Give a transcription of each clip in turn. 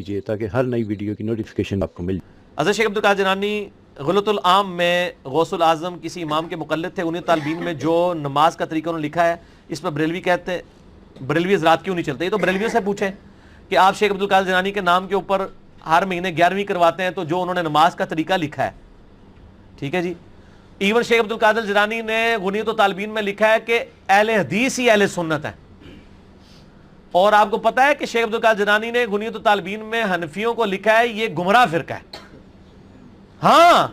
دیجیے تاکہ ہر نئی ویڈیو کی نوٹیفیکیشن آپ کو مل جائے۔ حضرت شیخ عبدالقادر جیلانی غلط العام میں غوث الاعظم کسی امام کے مقلد تھے، انہیں طالبین میں جو نماز کا طریقہ انہوں نے لکھا ہے اس پر بریلوی کہتے ہیں بریلوی حضرات کیوں نہیں چلتے؟ یہ تو بریلویوں سے پوچھیں کہ آپ شیخ عبدالقادر جیلانی کے نام کے اوپر ہر مہینے 11ویں کرواتے ہیں، تو جو انہوں نے نماز کا طریقہ لکھا ہے، ٹھیک ہے جی، ایون شیخ عبدالقادر جیلانی نے غنیۃ الطالبین میں لکھا ہے کہ اہل حدیث ہی اہل سنت ہیں، اور آپ کو پتا ہے کہ شیخ عبدالقادر جیلانی نے غنیۃ الطالبین میں حنفیوں کو لکھا ہے یہ گمراہ فرقہ ہے۔ ہاں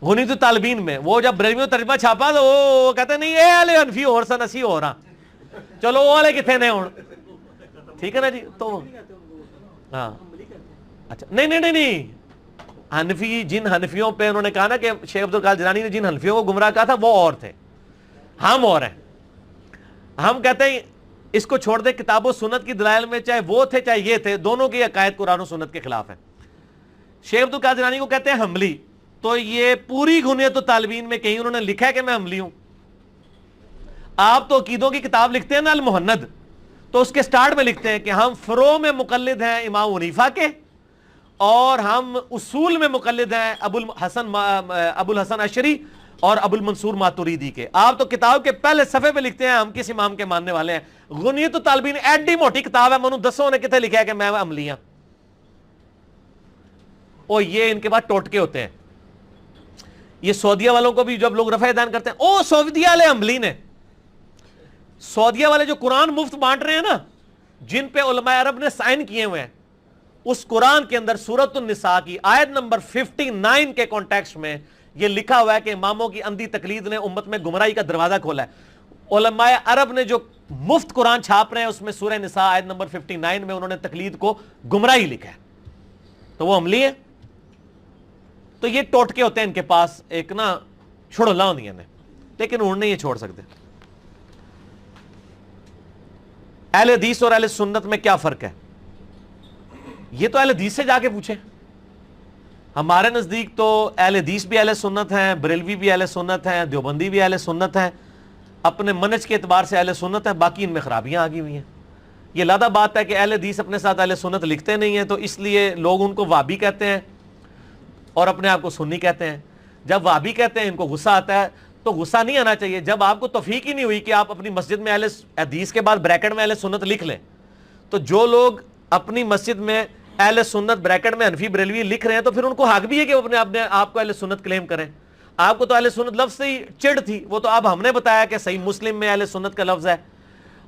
غنیۃ الطالبین میں وہ جب بریلویوں ترجمہ چھاپا تو وہ کہتے ہیں نہیں اے اہل حنفی اور سن اسی ہو رہا، چلو وہ والے کتنے نے ہوں، ٹھیک ہے نا جی، تو ہاں اچھا نہیں حنفی، جن حنفیوں پہ انہوں نے کہا نا کہ شیخ عبدالقادر جیلانی نے جن حنفیوں کو گمراہ کہا تھا وہ اور تھے، ہم اور ہیں، ہم کہتے ہیں اس کو چھوڑ دیں، کتاب و سنت کی دلائل میں چاہے وہ تھے چاہے یہ تھے، دونوں کے عقائد قرآن و سنت کے خلاف ہیں۔ شیخ عبدالقادر جیلانی کو کہتے ہیں حملی، تو یہ پوری غنیۃ الطالبین میں کہیں انہوں نے لکھا ہے کہ میں حملی ہوں؟ آپ تو عقیدوں کی کتاب لکھتے ہیں نا المہند، تو اس کے سٹارٹ میں لکھتے ہیں کہ ہم فروع میں مقلد ہیں امام حنیفہ کے، اور ہم اصول میں مقلد ہیں ابو الحسن اشعری اور ابو المنصور ماتوریدی کے۔ آپ تو کتاب کے پہلے صفحے پہ لکھتے ہیں ہم کس امام کے ماننے والے ہیں۔ غنیۃ الطالبین ایڈی موٹی کتاب ہے، منو دسوں نے کتنے لکھا ہے کہ میں عملی ہوں، اور یہ ان کے بعد ٹوٹکے ہوتے ہیں۔ یہ سعودیہ والوں کو بھی جب لوگ رفع دین کرتے ہیں، او سعودیہ والے عملی نے، سعودیہ والے جو قرآن مفت بانٹ رہے ہیں نا، جن پہ علماء عرب نے سائن کیے ہوئے ہیں، اس قرآن کے اندر سورۃ النساء کی آیت نمبر 59 کے کانٹیکسٹ میں یہ لکھا ہوا ہے کہ اماموں کی اندھی تقلید نے امت میں گمراہی کا دروازہ کھولا ہے۔ علماء عرب نے جو مفت قرآن چھاپ رہے ہیں اس میں سورہ نساء آیت نمبر 59 میں انہوں نے تقلید کو گمراہی لکھا ہے، تو وہ عملی ہے۔ تو یہ ٹوٹکے ہوتے ہیں ان کے پاس، ایک نا چھڑولا ہوندی ہیں، لیکن انہوں نے یہ چھوڑ سکتے۔ اہل حدیث اور اہل سنت میں کیا فرق ہے؟ یہ تو اہل حدیث سے جا کے پوچھیں۔ ہمارے نزدیک تو اہل حدیث بھی اہل سنت ہیں، بریلوی بھی اہل سنت ہیں، دیوبندی بھی اہل سنت ہیں، اپنے منہج کے اعتبار سے اہل سنت ہیں، باقی ان میں خرابیاں آ گئی ہوئی ہیں۔ یہ علیحدہ بات ہے کہ اہل حدیث اپنے ساتھ اہل سنت لکھتے نہیں ہیں، تو اس لیے لوگ ان کو وہابی کہتے ہیں اور اپنے آپ کو سنی کہتے ہیں۔ جب وہابی کہتے ہیں ان کو غصہ آتا ہے، تو غصہ نہیں آنا چاہیے جب آپ کو توفیق ہی نہیں ہوئی کہ آپ اپنی مسجد میں اہل حدیث کے بعد بریکٹ میں اہل سنت لکھ لیں۔ تو جو لوگ اپنی مسجد میں اہل سنت بریکٹ میں حنفی بریلوی لکھ رہے ہیں، تو پھر ان کو حق بھی ہے کہ وہ اپنے آپ کو اہل سنت کلیم کریں۔ آپ کو تو اہل سنت لفظ سے ہی چڑ تھی، وہ تو اب ہم نے بتایا کہ صحیح مسلم میں اہل سنت کا لفظ ہے،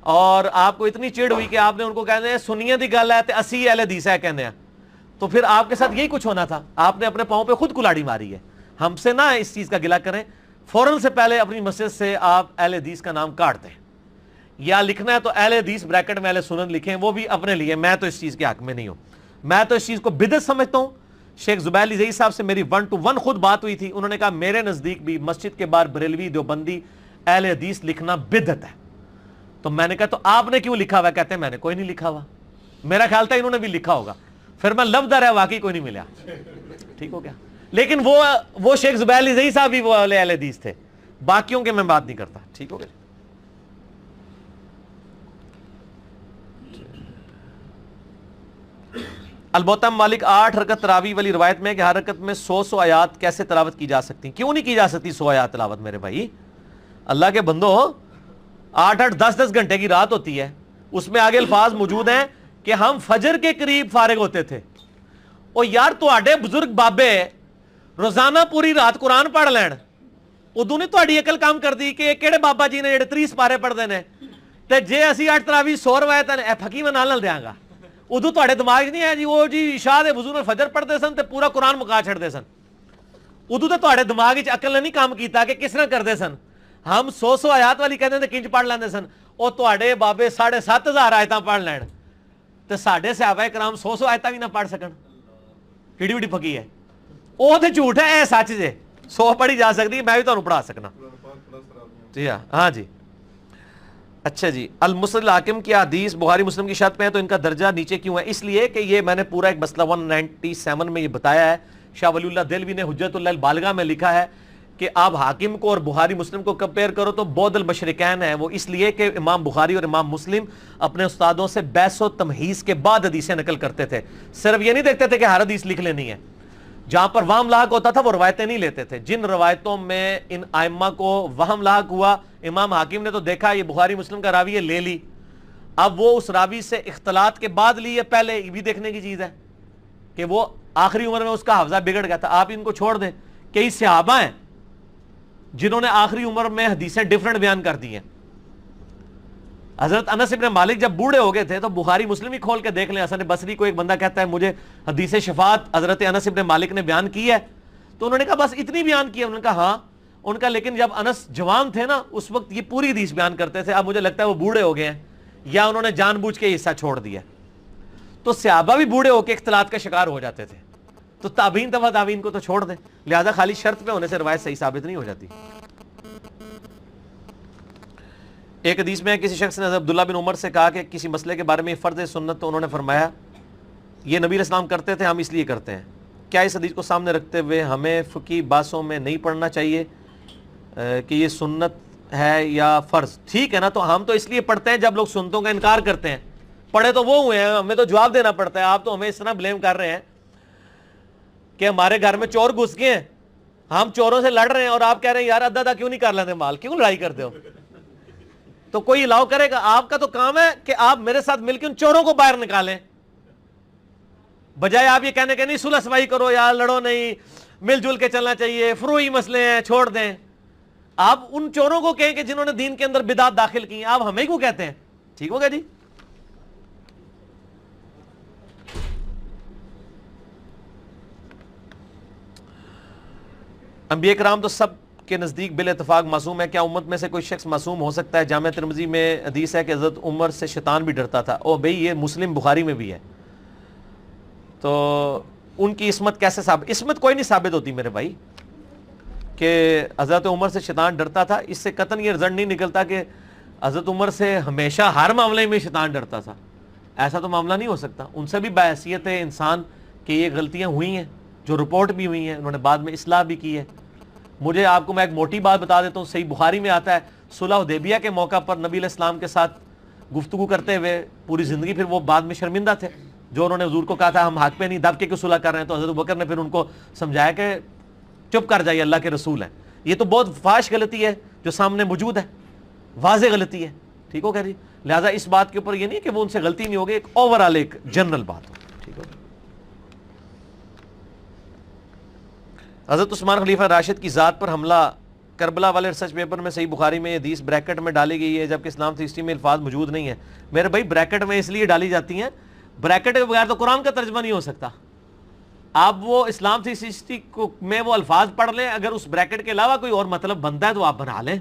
اور آپ کو اتنی چڑ ہوئی کہ آپ نے ان کو کہتے ہیں سنیے دی گل ہے تے اسی اہل حدیث ہے کہنے ہیں، تو پھر آپ کے ساتھ یہی کچھ ہونا تھا۔ آپ نے اپنے پاؤں پہ خود کلاڑی ماری ہے۔ ہم سے نہ اس چیز کا گلہ کریں، فوراً سے پہلے اپنی مسجد سے آپ اہل حدیث کا نام کاٹ دیں، یا لکھنا ہے تو اہل حدیث بریکٹ میں اہل سنت لکھیں، وہ بھی اپنے لیے۔ میں تو اس چیز کے حق میں نہیں ہوں، میں تو اس چیز کو بدعت سمجھتا ہوں۔ شیخ زبیر علی زئی صاحب سے میری 1 to 1 خود بات ہوئی تھی، انہوں نے کہا میرے نزدیک بھی مسجد کے باہر بریلوی دیوبندی اہل حدیث لکھنا بدعت ہے۔ تو میں نے کہا تو آپ نے کیوں لکھا ہوا؟ کہتے ہیں میں نے کوئی نہیں لکھا ہوا، میرا خیال تھا انہوں نے بھی لکھا ہوگا۔ پھر میں لفظ ہے واقعی کوئی نہیں ملا، ٹھیک ہو گیا۔ لیکن وہ شیخ زبیر علی زئی صاحب بھی وہ اہل حدیث تھے، باقیوں کے میں بات نہیں کرتا، ٹھیک ہو گیا۔ البتہ مالک 8 رکعت تراویح والی روایت میں کہ ہر رکعت میں 100 آیات کیسے تلاوت کی جا سکتی؟ کیوں نہیں کی جا سکتی 100 آیات تلاوت میرے بھائی؟ اللہ کے بندو، 8 10 گھنٹے کی رات ہوتی ہے، اس میں آگے الفاظ موجود ہیں کہ ہم فجر کے قریب فارغ ہوتے تھے۔ او یار تواڈے بزرگ بابے روزانہ پوری رات قرآن پڑھ لین، ادو نے تواڈی عقل کام کر دی کہ کہڑے بابا جی نے جڑے 30 پارے پڑھتے ہیں، تے جے اسی 8 تراویح 100 روایت پھکی میں نال دیاں گا، ادو تواڈے دماغ نہیں ہے جی وہ جی عشاء دے وضو میں فجر پڑھتے سن تے پورا قرآن مکا چھڑتے سن۔ ادو تے تواڈے دماغ وچ عقل نے نہیں کام کیتا کہ کس طرح کرتے سن۔ ہم 100 آیات والی کہتے ہیں کنج پڑھ لیندے سن، او تواڈے بابے 7,500 آیتاں پڑھ لین تے ساڈے صحابہ کرام 100 آیتاں بھی نہ پڑھ سکن، کیڑی وڈی پھکی ہے؟ وہ تے جھوٹ ہے، اے سچ جے 100 پڑھی جا سکتی ہے، میں بھی تانوں پڑھا سکنا۔ جی ہاں جی اچھا جی۔ المسند الحاکم کی حدیث بخاری مسلم کی شرط پہ ہے تو ان کا درجہ نیچے کیوں ہے؟ اس لیے کہ یہ میں نے پورا ایک مسئلہ 197 میں یہ بتایا ہے، شاہ ولی اللہ دہلوی نے حجت اللہ البالغہ میں لکھا ہے کہ آپ حاکم کو اور بخاری مسلم کو کمپیئر کرو تو بود المشرکین ہے، وہ اس لیے کہ امام بخاری اور امام مسلم اپنے استادوں سے بحث و تمہیز کے بعد حدیثیں نقل کرتے تھے، صرف یہ نہیں دیکھتے تھے کہ ہر حدیث لکھ لینی ہے، جہاں پر وہم لاحق ہوتا تھا وہ روایتیں نہیں لیتے تھے، جن روایتوں میں ان ائمہ کو وہم لاحق ہوا امام حاکم نے تو دیکھا یہ بخاری مسلم کا راوی ہے، لے لی، اب وہ اس راوی سے اختلاط کے بعد لی ہے، پہلے یہ بھی دیکھنے کی چیز ہے کہ وہ آخری عمر میں اس کا حافظہ بگڑ گیا تھا، آپ ان کو چھوڑ دیں، کئی صحابہ ہیں جنہوں نے آخری عمر میں حدیثیں ڈیفرنٹ بیان کر دی ہیں۔ حضرت انس ابن مالک جب بوڑھے ہو گئے تھے تو بخاری مسلم ہی کھول کے دیکھ لیں، حسن بصری کو ایک بندہ کہتا ہے مجھے حدیث شفاعت حضرت انس ابن مالک نے بیان کی ہے، تو انہوں نے کہا بس اتنی بیان کی ہے، انہوں نے کہا ہاں، ان کا لیکن جب انس جوان تھے نا اس وقت یہ پوری حدیث بیان کرتے تھے، اب مجھے لگتا ہے وہ بوڑھے ہو گئے ہیں یا انہوں نے جان بوجھ کے حصہ چھوڑ دیا، تو صحابہ بھی بوڑھے ہو کے اختلاط کا شکار ہو جاتے تھے، تو تابعین تبع تابعین کو تو چھوڑ دیں، لہذا خالی شرط پہ ہونے سے روایت صحیح ثابت نہیں ہو جاتی۔ ایک حدیث میں کسی شخص نے حضرت عبداللہ بن عمر سے کہا کہ کسی مسئلے کے بارے میں فرض سنت، تو انہوں نے فرمایا یہ نبی علیہ السلام کرتے تھے، ہم اس لیے کرتے ہیں، کیا اس حدیث کو سامنے رکھتے ہوئے ہمیں فقہی بحثوں میں نہیں پڑھنا چاہیے کہ یہ سنت ہے یا فرض؟ ٹھیک ہے نا، تو ہم تو اس لیے پڑھتے ہیں جب لوگ سنتوں کا انکار کرتے ہیں، پڑھے تو وہ ہوئے ہیں، ہمیں تو جواب دینا پڑتا ہے، آپ تو ہمیں اس طرح بلیم کر رہے ہیں کہ ہمارے گھر میں چور گھس گئے ہیں، ہم چوروں سے لڑ رہے ہیں اور آپ کہہ رہے ہیں یار ادا ادا کیوں نہیں کر لیتے مال، کیوں لڑائی کرتے ہو؟ تو کوئی الاؤ کرے گا؟ آپ کا تو کام ہے کہ آپ میرے ساتھ مل کے ان چوروں کو باہر نکالیں، بجائے آپ یہ کہنے کہ نہیں صلح صفائی کرو یا لڑو نہیں، مل جل کے چلنا چاہیے، فروعی مسئلے ہیں چھوڑ دیں۔ آپ ان چوروں کو کہیں کہ جنہوں نے دین کے اندر بدعت داخل کی ہیں، آپ ہمیں کیوں کہتے ہیں؟ ٹھیک ہو گیا جی؟ انبیاء کرام تو سب کے نزدیک بال اتفاق معصوم ہے، کیا امت میں سے کوئی شخص معصوم ہو سکتا ہے؟ جامع ترمذی میں حدیث ہے کہ حضرت عمر سے شیطان بھی ڈرتا تھا، او بھئی یہ مسلم بخاری میں بھی ہے، تو ان کی عصمت کیسے ثابت؟ عصمت کوئی نہیں ثابت ہوتی میرے بھائی کہ حضرت عمر سے شیطان ڈرتا تھا، اس سے قطعاً یہ رزلٹ نہیں نکلتا کہ حضرت عمر سے ہمیشہ ہر معاملے میں شیطان ڈرتا تھا، ایسا تو معاملہ نہیں ہو سکتا، ان سے بھی بحیثیت ہے انسان کہ یہ غلطیاں ہوئی ہیں جو رپورٹ بھی ہوئی ہیں، انہوں نے بعد میں اصلاح بھی کی ہے۔ مجھے آپ کو میں ایک موٹی بات بتا دیتا ہوں، صحیح بخاری میں آتا ہے صلح حدیبیہ کے موقع پر نبی علیہ السلام کے ساتھ گفتگو کرتے ہوئے پوری زندگی پھر وہ بعد میں شرمندہ تھے، جو انہوں نے حضور کو کہا تھا ہم حق پہ نہیں دب کے صلح کر رہے ہیں، تو حضرت بکر نے پھر ان کو سمجھایا کہ چپ کر جائیے، اللہ کے رسول ہیں۔ یہ تو بہت فاحش غلطی ہے جو سامنے موجود ہے، واضح غلطی ہے، ٹھیک ہو گیا جی؟ لہٰذا اس بات کے اوپر یہ نہیں کہ وہ ان سے غلطی نہیں ہوگی، ایک اوورآل ایک جنرل بات ہو، ٹھیک ہو گیا؟ حضرت عثمان خلیفہ راشد کی ذات پر حملہ کربلا والے ریسرچ پیپر میں صحیح بخاری میں یہ حدیث بریکٹ میں ڈالی گئی ہے جبکہ اسلام کی ہسٹری میں الفاظ موجود نہیں ہیں۔ میرے بھائی بریکٹ میں اس لیے ڈالی جاتی ہیں، بریکٹ کے بغیر تو قرآن کا ترجمہ نہیں ہو سکتا۔ آپ وہ اسلام کی ہسٹری میں وہ الفاظ پڑھ لیں، اگر اس بریکٹ کے علاوہ کوئی اور مطلب بنتا ہے تو آپ بنا لیں،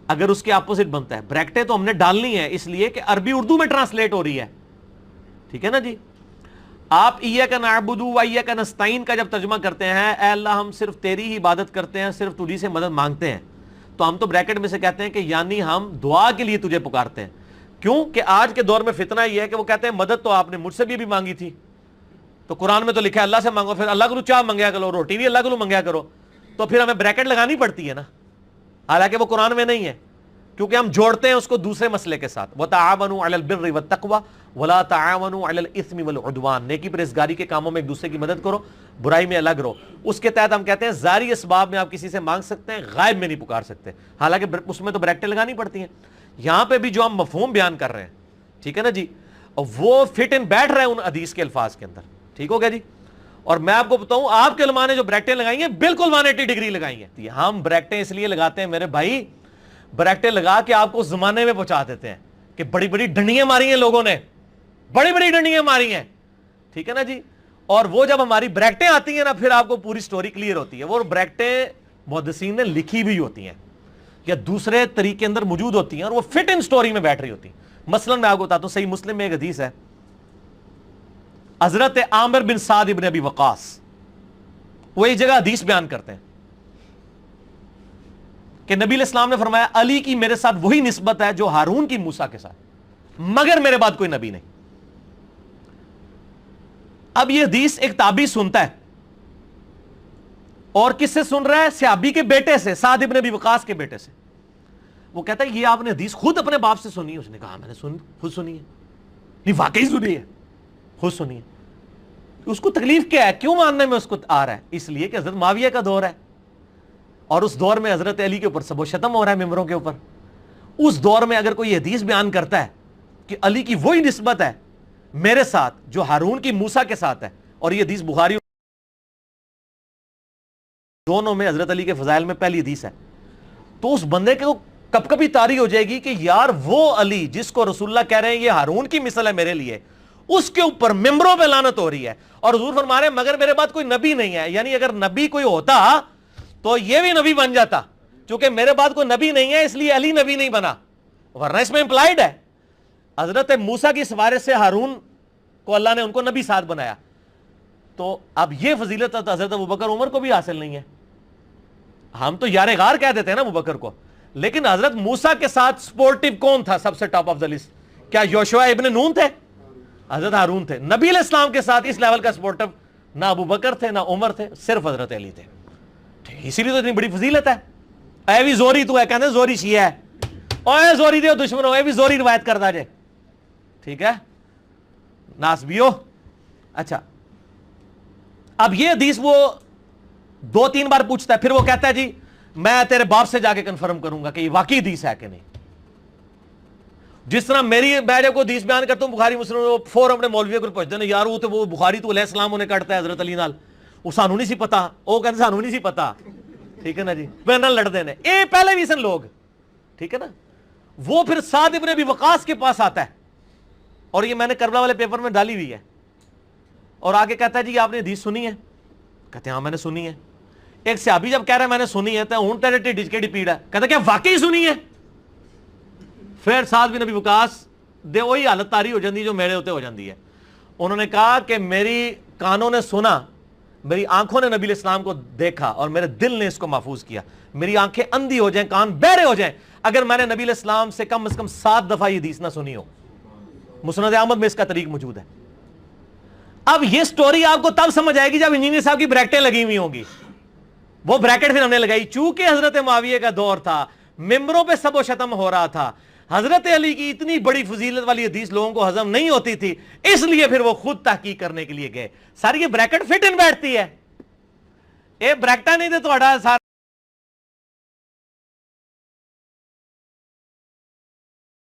اگر اس کے اپوزٹ بنتا ہے۔ بریکٹیں تو ہم نے ڈالنی ہے اس لیے کہ عربی اردو میں ٹرانسلیٹ ہو رہی ہے، ٹھیک ہے نا جی؟ آپ ایاک نعبد و ایاک نستعین کا جب ترجمہ کرتے ہیں، اے اللہ ہم صرف تیری ہی عبادت کرتے ہیں، صرف تجھی سے مدد مانگتے ہیں، تو ہم تو بریکٹ میں سے کہتے ہیں کہ یعنی ہم دعا کے لیے تجھے پکارتے ہیں۔ کیوں کہ آج کے دور میں فتنہ یہ ہے کہ وہ کہتے ہیں مدد تو آپ نے مجھ سے بھی مانگی تھی، تو قرآن میں تو لکھا ہے اللہ سے مانگو، پھر اللہ کو چاہ منگیا کرو، روٹی بھی اللہ کو منگیا کرو، تو پھر ہمیں بریکٹ لگانی پڑتی ہے نا، حالانکہ وہ قرآن میں نہیں ہے، کیونکہ ہم جوڑتے ہیں اس کو دوسرے مسئلے کے ساتھ۔ وَتَعَاوَنُوا عَلَى الْبِرِّ وَالتَّقْوَى وَلَا تَعَاوَنُوا عَلَى الْإِثْمِ وَالْعُدْوَانِ، نیکی پرہیزگاری کے کاموں میں ایک دوسرے کی مدد کرو، برائی میں الگ رہو۔ اس کے تحت ہم کہتے ہیں ظاہری اسباب میں آپ کسی سے مانگ سکتے ہیں، غائب میں نہیں پکار سکتے، حالانکہ اس میں تو بریکٹیں لگانی پڑتی ہیں۔ یہاں پہ بھی جو ہم مفہوم بیان کر رہے ہیں، ٹھیک ہے نا جی، وہ فٹ ان بیٹھ رہے ہیں ان حدیث کے الفاظ کے اندر، ٹھیک ہو گیا جی؟ اور میں آپ کو بتاؤں آپ کے علماء نے جو بریکٹیں لگائی ہیں بالکل 180 ڈگری لگائی ہیں۔ ہم بریکٹیں اس لیے لگاتے ہیں میرے بھائی، بریکٹیں لگا کے آپ کو زمانے میں پہنچا دیتے ہیں کہ بڑی بڑی ڈنڈیاں ماری ہیں لوگوں نے، بڑی بڑی ڈنڈیاں ماری ہیں، ٹھیک ہے نا جی؟ اور وہ جب ہماری بریکٹیں آتی ہیں نا پھر آپ کو پوری سٹوری کلیئر ہوتی ہے۔ وہ بریکٹیں محدثین نے لکھی بھی ہوتی ہیں یا دوسرے طریقے اندر موجود ہوتی ہیں اور وہ فٹ ان سٹوری میں بیٹھ رہی ہوتی ہیں۔ مثلا میں آپ کو بتاتا ہوں، صحیح مسلم میں ایک حدیث ہے، حضرت عامر بن سعد ابن ابی وقاص وہ ایک جگہ حدیث بیان کرتے ہیں کہ نبی علیہ السلام نے فرمایا علی کی میرے ساتھ وہی نسبت ہے جو ہارون کی موسیٰ کے ساتھ، مگر میرے بعد کوئی نبی نہیں۔ اب یہ حدیث ایک تابعی سنتا ہے، اور کس سے سن رہا ہے؟ صحابی کے بیٹے سے، سعد ابن ابی وقاص کے بیٹے سے. وہ کہتا ہے یہ آپ نے حدیث خود اپنے باپ سے سنی ہے؟ اس نے کہا میں نے خود سنی ہے. یہ واقعی سنی ہے، خود سنی ہے. اس کو تکلیف کیا ہے؟ کیوں ماننے میں اس کو آ رہا ہے؟ اس لیے کہ حضرت معاویہ کا دور ہے، اور اس دور میں حضرت علی کے اوپر سب و شتم ہو رہا ہے ممبروں کے اوپر. اس دور میں اگر کوئی حدیث بیان کرتا ہے کہ علی کی وہی نسبت ہے میرے ساتھ جو ہارون کی موسیٰ کے ساتھ ہے، اور یہ حدیث بخاری دونوں میں حضرت علی کے فضائل میں پہلی حدیث ہے، تو اس بندے کو کب کبھی طاری ہو جائے گی کہ یار وہ علی جس کو رسول اللہ کہہ رہے ہیں یہ ہارون کی مثل ہے میرے لیے، اس کے اوپر ممبروں پہ لعنت ہو رہی ہے. اور حضور فرما رہے ہیں مگر میرے بعد کوئی نبی نہیں ہے. یعنی اگر نبی کوئی ہوتا تو یہ بھی نبی بن جاتا، چونکہ میرے بعد کوئی نبی نہیں ہے اس لیے علی نبی نہیں بنا، ورنہ اس میں امپلائڈ ہے حضرت موسیٰ کی سفارش سے ہارون کو اللہ نے ان کو نبی ساتھ بنایا. تو اب یہ فضیلت حضرت ابوبکر عمر کو بھی حاصل نہیں ہے. ہم تو یار غار کہہ دیتے ہیں نا ابوبکر کو، لیکن حضرت موسیٰ کے ساتھ سپورٹیو کون تھا سب سے ٹاپ آف دا لسٹ؟ کیا یوشوا ابن نون تھے؟ حضرت ہارون تھے. نبی علیہ السلام کے ساتھ اس لیول کا سپورٹیو نہ ابوبکر تھے نہ عمر تھے، صرف حضرت علی تھے. اسی لیے تو اتنی بڑی فضیلت ہے. اے بھی زوری تو ہے، کہتے ہیں زوری شیعہ ہے، اوے زوری دے دشمن ہو، اے بھی زوری روایت کرتا جے. ٹھیک ہے ناسبیو. اچھا اب یہ حدیث وہ 2-3 بار پوچھتا ہے، پھر وہ کہتا ہے جی میں تیرے باپ سے جا کے کنفرم کروں گا کہ یہ واقعی حدیث ہے کہ نہیں. جس طرح میں جب کوئی حدیث بیان کرتا ہوں بخاری مسلم، فوراً اپنے مولوی کو پوچھتے ہیں یار وہ بخاری تو علیہ السلام انہیں کٹتا ہے حضرت علی نال، وہ سانو نہیں سی پتا، وہ کہتے سانو نہیں سی پتا. ٹھیک ہے نا جی، میں نہ لڑتے ہیں اے پہلے بھی سن لوگ. ٹھیک ہے نا. وہ پھر سعد ابن ابی وقاص کے پاس آتا ہے، اور یہ میں نے کربلا والے پیپر میں ڈالی ہوئی ہے، اور آگے کہتا ہے جی آپ نے حدیث سنی ہے؟ کہتے ہیں ہاں میں نے سنی ہے. ایک صحابی جب کہہ رہا ہے میں نے سنی ہے تو اون تیرے ٹھڈ کیڑی پیڑ ہے، کہتا ہے کیا واقعی سنی ہے؟ پھر سعد بن ابی وقاص دے وہی حالت تاری ہو جاندی جو میرے ہوتے ہو جاندی ہے. انہوں نے کہا کہ میری کانوں نے سنا، میری آنکھوں نے نبی علیہ السلام کو دیکھا، اور میرے دل نے اس کو محفوظ کیا. میری آنکھیں اندھی ہو جائیں، کان بہرے ہو جائیں اگر میں نے نبی علیہ السلام سے کم از کم 7 دفعہ یہ حدیث نہ سنی ہو. مسند احمد میں اس کا طریق موجود ہے. اب یہ سٹوری آپ کو تب سمجھ آئے گی جب انجینئر صاحب کی بریکٹیں لگی ہوئی ہوں گی. وہ بریکٹ پھر ہم نے لگائی چونکہ حضرت معاویہ کا دور تھا، ممبروں پہ سب و شتم ہو رہا تھا، حضرت علی کی اتنی بڑی فضیلت والی حدیث لوگوں کو ہضم نہیں ہوتی تھی، اس لیے پھر وہ خود تحقیق کرنے کے لیے گئے. ساری یہ بریکٹ فٹ ان بیٹھتی ہے، یہ بریکٹا نہیں تھے تو